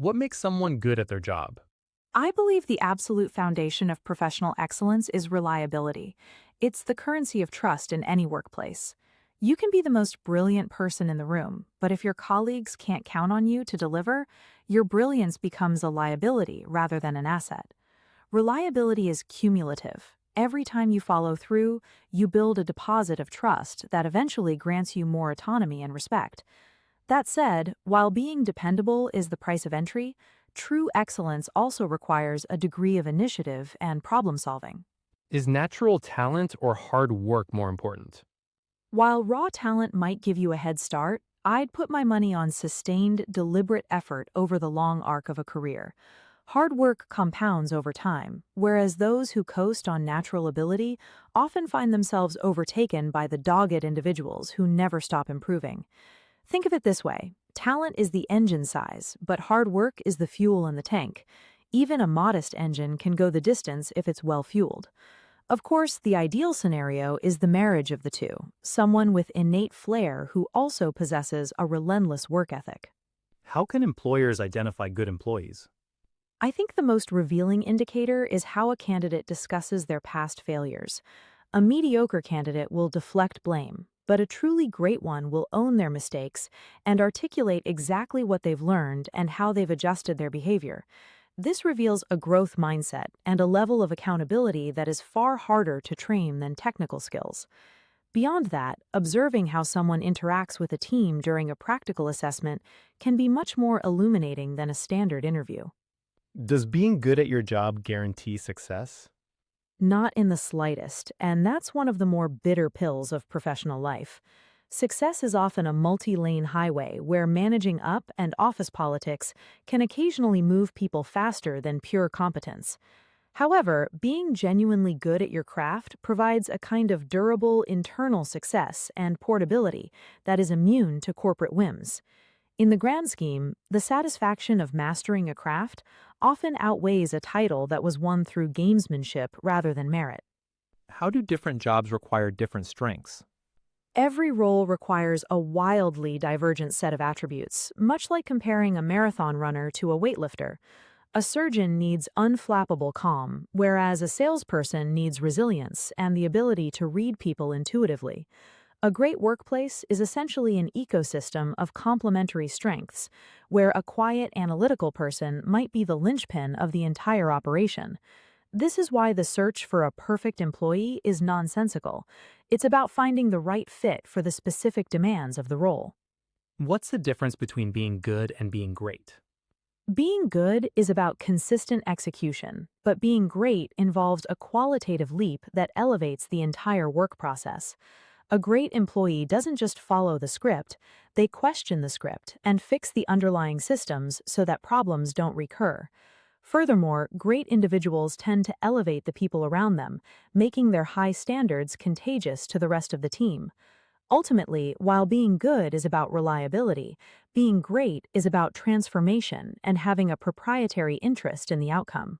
What makes someone good at their job? I believe the absolute foundation of professional excellence is reliability. It's the currency of trust in any workplace. You can be the most brilliant person in the room, but if your colleagues can't count on you to deliver, your brilliance becomes a liability rather than an asset. Reliability is cumulative. Every time you follow through, you build a deposit of trust that eventually grants you more autonomy and respect. That said, while being dependable is the price of entry, true excellence also requires a degree of initiative and problem solving. Is natural talent or hard work more important? While raw talent might give you a head start, I'd put my money on sustained, deliberate effort over the long arc of a career. Hard work compounds over time, whereas those who coast on natural ability often find themselves overtaken by the dogged individuals who never stop improving. Think of it this way. Talent is the engine size, but hard work is the fuel in the tank. Even a modest engine can go the distance if it's well fueled. Of course, the ideal scenario is the marriage of the two, someone with innate flair who also possesses a relentless work ethic. How can employers identify good employees? I think the most revealing indicator is how a candidate discusses their past failures. A mediocre candidate will deflect blame, but a truly great one will own their mistakes and articulate exactly what they've learned and how they've adjusted their behavior. This reveals a growth mindset and a level of accountability that is far harder to train than technical skills. Beyond that, observing how someone interacts with a team during a practical assessment can be much more illuminating than a standard interview. Does being good at your job guarantee success? Not in the slightest, and that's one of the more bitter pills of professional life. Success is often a multi-lane highway where managing up and office politics can occasionally move people faster than pure competence. However, being genuinely good at your craft provides a kind of durable internal success and portability that is immune to corporate whims. In the grand scheme, the satisfaction of mastering a craft often outweighs a title that was won through gamesmanship rather than merit. How do different jobs require different strengths? Every role requires a wildly divergent set of attributes, much like comparing a marathon runner to a weightlifter. A surgeon needs unflappable calm, whereas a salesperson needs resilience and the ability to read people intuitively. A great workplace is essentially an ecosystem of complementary strengths, where a quiet analytical person might be the linchpin of the entire operation. This is why the search for a perfect employee is nonsensical. It's about finding the right fit for the specific demands of the role. What's the difference between being good and being great? Being good is about consistent execution, but being great involves a qualitative leap that elevates the entire work process. A great employee doesn't just follow the script, they question the script and fix the underlying systems so that problems don't recur. Furthermore, great individuals tend to elevate the people around them, making their high standards contagious to the rest of the team. Ultimately, while being good is about reliability, being great is about transformation and having a proprietary interest in the outcome.